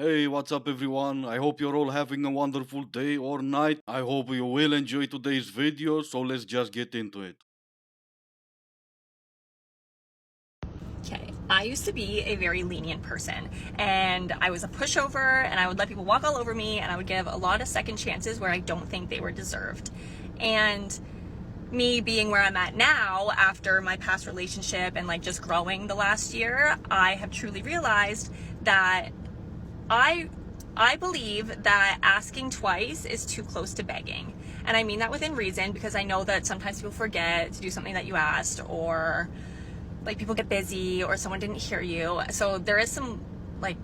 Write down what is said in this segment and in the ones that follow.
Hey, what's up everyone? I hope you're all having a wonderful day or night. I hope you will enjoy today's video, so let's just get into it. Okay, I used to be a very lenient person, and I was a pushover, and I would let people walk all over me, and I would give a lot of second chances where I don't think they were deserved. And me being where I'm at now after my past relationship and like just growing the last year, I have truly realized that I I believe that asking twice is too close to begging. And I mean that within reason, because I know that sometimes people forget to do something that you asked, or like people get busy, or someone didn't hear you. So like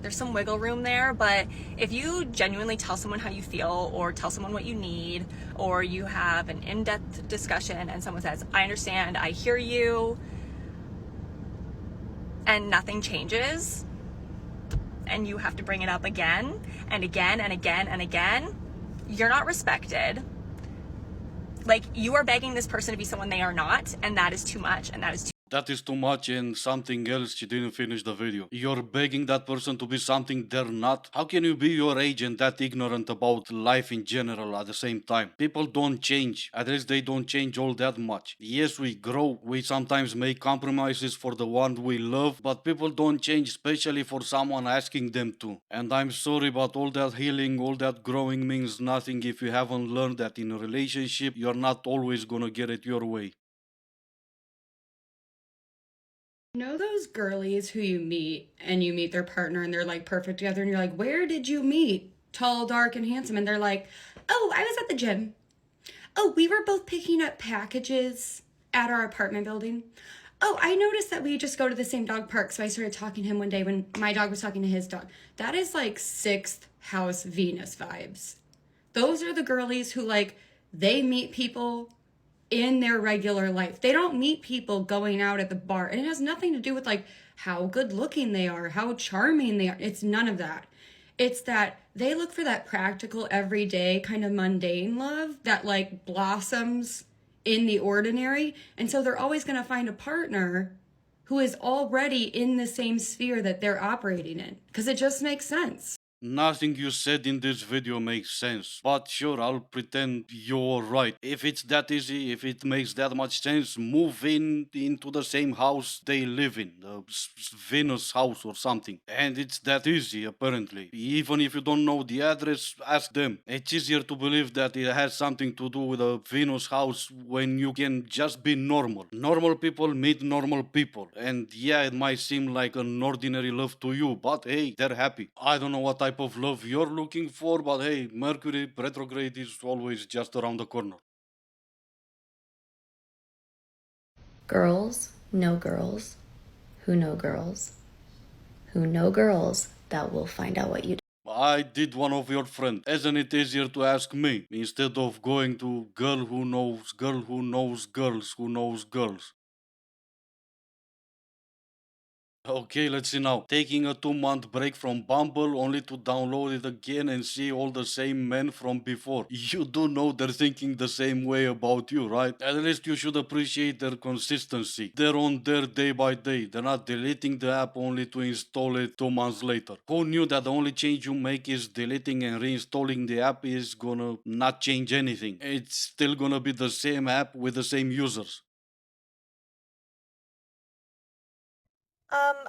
there's some wiggle room there. But if you genuinely tell someone how you feel, or tell someone what you need, or you have an in-depth discussion and someone says, I understand, I hear you, and nothing changes, and you have to bring it up again and again and again and again, you're not respected. Like, you are begging this person to be someone they are not, and that is too much, and that is too That is too much and something else, she didn't finish the video. You're begging that person to be something they're not? How can you be your age and that ignorant about life in general at the same time? People don't change, at least they don't change all that much. Yes, we grow, we sometimes make compromises for the one we love, but people don't change, especially for someone asking them to. And I'm sorry, but all that healing, all that growing means nothing if you haven't learned that in a relationship you're not always gonna get it your way. Know those girlies who you meet and you meet their partner and they're like perfect together and you're like, where did you meet? Tall, dark, and handsome. And they're like, oh, I was at the gym. Oh, we were both picking up packages at our apartment building. Oh, I noticed that we just go to the same dog park. So I started talking to him one day when my dog was talking to his dog. That is like sixth house Venus vibes. Those are the girlies who like, they meet people in their regular life. They don't meet people going out at the bar. And it has nothing to do with like how good looking they are, how charming they are. It's none of that. It's that they look for that practical, everyday, kind of mundane love that like blossoms in the ordinary. And so they're always going to find a partner who is already in the same sphere that they're operating in because it just makes sense. Nothing you said in this video makes sense, but sure, I'll pretend you're right. If it's that easy, if it makes that much sense, move into the same house they live in, the Venus house or something. And it's that easy, apparently. Even if you don't know the address, ask them. It's easier to believe that it has something to do with a Venus house when you can just be normal. Normal people meet normal people, and yeah, it might seem like an ordinary love to you, but hey, they're happy. I don't know what type of love you're looking for, but hey, Mercury retrograde is always just around the corner. Girls know girls who know girls who know girls that will find out what you do. I did one of your friends. Isn't it easier to ask me instead of going to girl who knows girls who knows girls? Okay, let's see now. Taking a 2 month break from Bumble only to download it again and see all the same men from before. You do know they're thinking the same way about you, right? At least you should appreciate their consistency. They're on there day by day. They're not deleting the app only to install it 2 months later. Who knew that the only change you make is deleting and reinstalling the app is gonna not change anything? It's still gonna be the same app with the same users.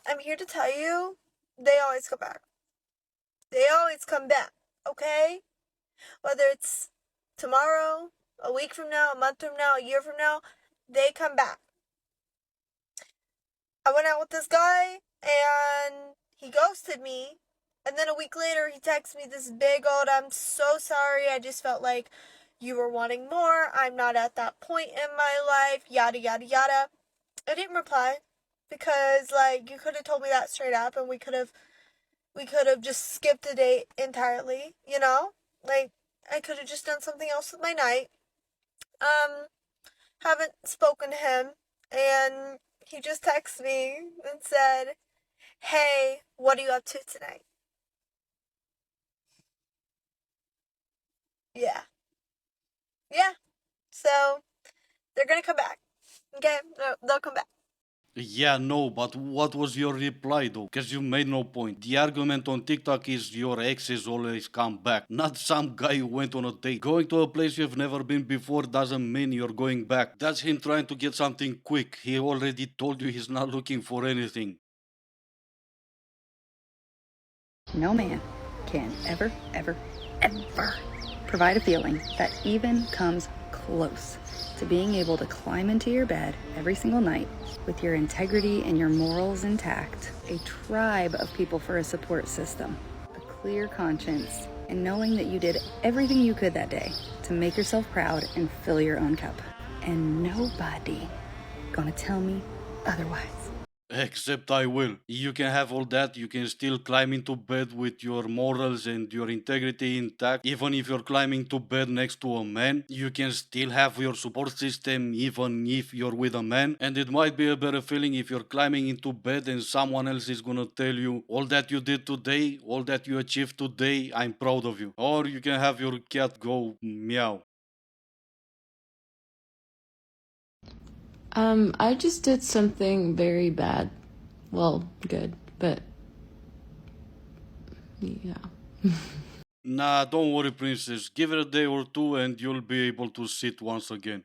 I'm here to tell you, they always come back. They always come back, okay? Whether it's tomorrow, a week from now, a month from now, a year from now, they come back. I went out with this guy and he ghosted me. And then a week later, he texts me this big old, I'm so sorry. I just felt like you were wanting more. I'm not at that point in my life, yada, yada, yada. I didn't reply because, like, you could have told me that straight up and we could have just skipped the date entirely, you know? Like, I could have just done something else with my night. Um, haven't spoken to him, and he just texted me and said, hey, what are you up to tonight? Yeah. Yeah. So, they're gonna come back. Okay? They'll come back. Yeah, no, but what was your reply though? Because you made no point. The argument on TikTok is your exes always come back, not some guy who went on a date. Going to a place you've never been before doesn't mean you're going back. That's him trying to get something quick. He already told you he's not looking for anything. No man can ever, ever, ever provide a feeling that even comes close to being able to climb into your bed every single night with your integrity and your morals intact, a tribe of people for a support system, a clear conscience, and knowing that you did everything you could that day to make yourself proud and fill your own cup. And nobody gonna tell me otherwise. Except I will. You can have all that, you can still climb into bed with your morals and your integrity intact. Even if you're climbing to bed next to a man, you can still have your support system even if you're with a man. And it might be a better feeling if you're climbing into bed and someone else is gonna tell you, all that you did today, all that you achieved today, I'm proud of you. Or you can have your cat go meow. I just did something very bad. Well, good, but yeah. Nah, don't worry, princess. Give it a day or two and you'll be able to sit once again.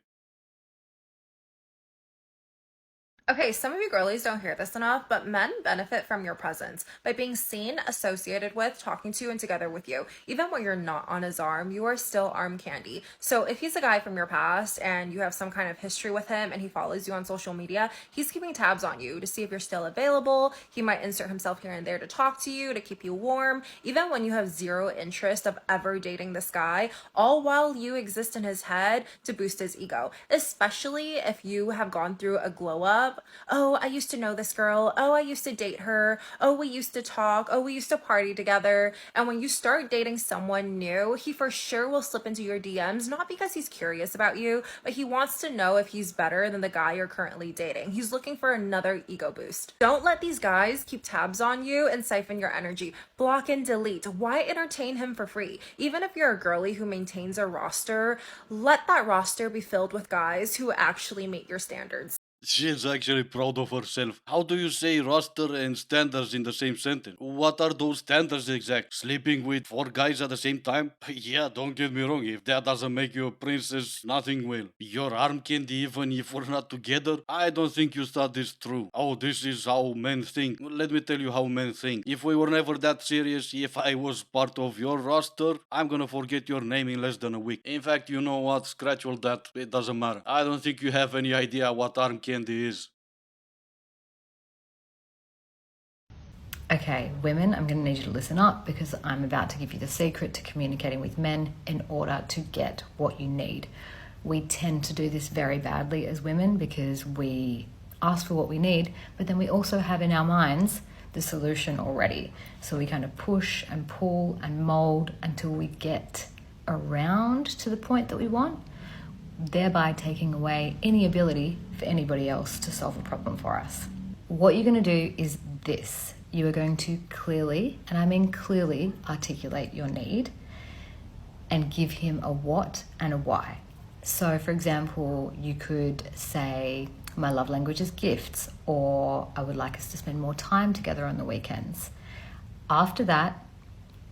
Okay, some of you girlies don't hear this enough, but men benefit from your presence by being seen, associated with, talking to, and together with you. Even when you're not on his arm, you are still arm candy. So if he's a guy from your past and you have some kind of history with him and he follows you on social media, he's keeping tabs on you to see if you're still available. He might insert himself here and there to talk to you, to keep you warm, even when you have zero interest of ever dating this guy, all while you exist in his head to boost his ego, especially if you have gone through a glow up. Oh, I used to know this girl. Oh, I used to date her. Oh, we used to talk. Oh, we used to party together. And when you start dating someone new, he for sure will slip into your DMs, not because he's curious about you, but he wants to know if he's better than the guy you're currently dating. He's looking for another ego boost. Don't let these guys keep tabs on you and siphon your energy. Block and delete. Why entertain him for free? Even if you're a girly who maintains a roster, let that roster be filled with guys who actually meet your standards. She's actually proud of herself. How do you say roster and standards in the same sentence? What are those standards exact? Sleeping with 4 guys at the same time? Yeah, don't get me wrong. If that doesn't make you a princess, nothing will. Your arm candy, even if we're not together? I don't think you thought this through. Oh, this is how men think. Let me tell you how men think. If we were never that serious, if I was part of your roster, I'm gonna forget your name in less than a week. In fact, you know what? Scratch all that. It doesn't matter. I don't think you have any idea what arm candy is. Okay, women, I'm going to need you to listen up because I'm about to give you the secret to communicating with men in order to get what you need. We tend to do this very badly as women because we ask for what we need, but then we also have in our minds the solution already. So we kind of push and pull and mold until we get around to the point that we want, thereby taking away any ability for anybody else to solve a problem for us. What you're going to do is this. You are going to clearly, and I mean clearly, articulate your need and give him a what and a why. So, for example, you could say, my love language is gifts, or I would like us to spend more time together on the weekends. After that,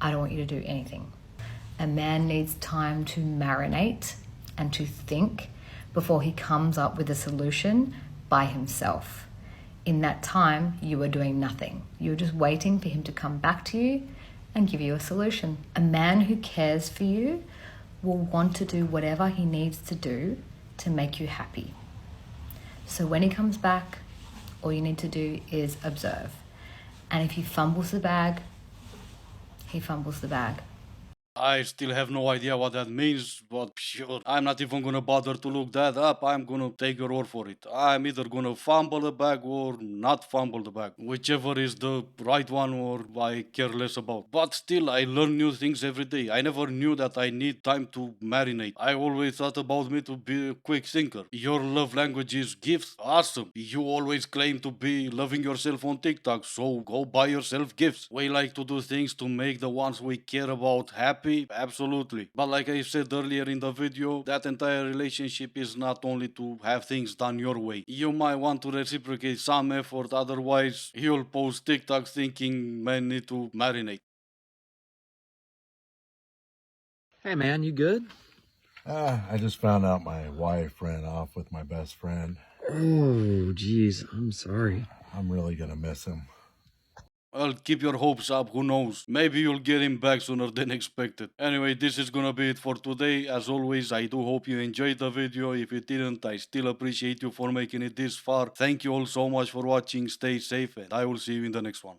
I don't want you to do anything. A man needs time to marinate and to think before he comes up with a solution by himself. In that time, you are doing nothing. You're just waiting for him to come back to you and give you a solution. A man who cares for you will want to do whatever he needs to do to make you happy. So when he comes back, all you need to do is observe. And if he fumbles the bag, he fumbles the bag. I still have no idea what that means, but sure, I'm not even gonna bother to look that up. I'm gonna take your word for it. I'm either gonna fumble the bag or not fumble the bag. Whichever is the right one or I care less about. But still, I learn new things every day. I never knew that I need time to marinate. I always thought about me to be a quick thinker. Your love language is gifts? Awesome. You always claim to be loving yourself on TikTok, so go buy yourself gifts. We like to do things to make the ones we care about happy happy? Absolutely. But like I said earlier in the video, that entire relationship is not only to have things done your way. You might want to reciprocate some effort, otherwise you'll post TikToks thinking men need to marinate. Hey man, you good? I just found out my wife ran off with my best friend. Oh, geez, I'm sorry. I'm really gonna miss him. Well, keep your hopes up, who knows? Maybe you'll get him back sooner than expected. Anyway, this is gonna be it for today. As always, I do hope you enjoyed the video. If you didn't, I still appreciate you for making it this far. Thank you all so much for watching. Stay safe, and I will see you in the next one.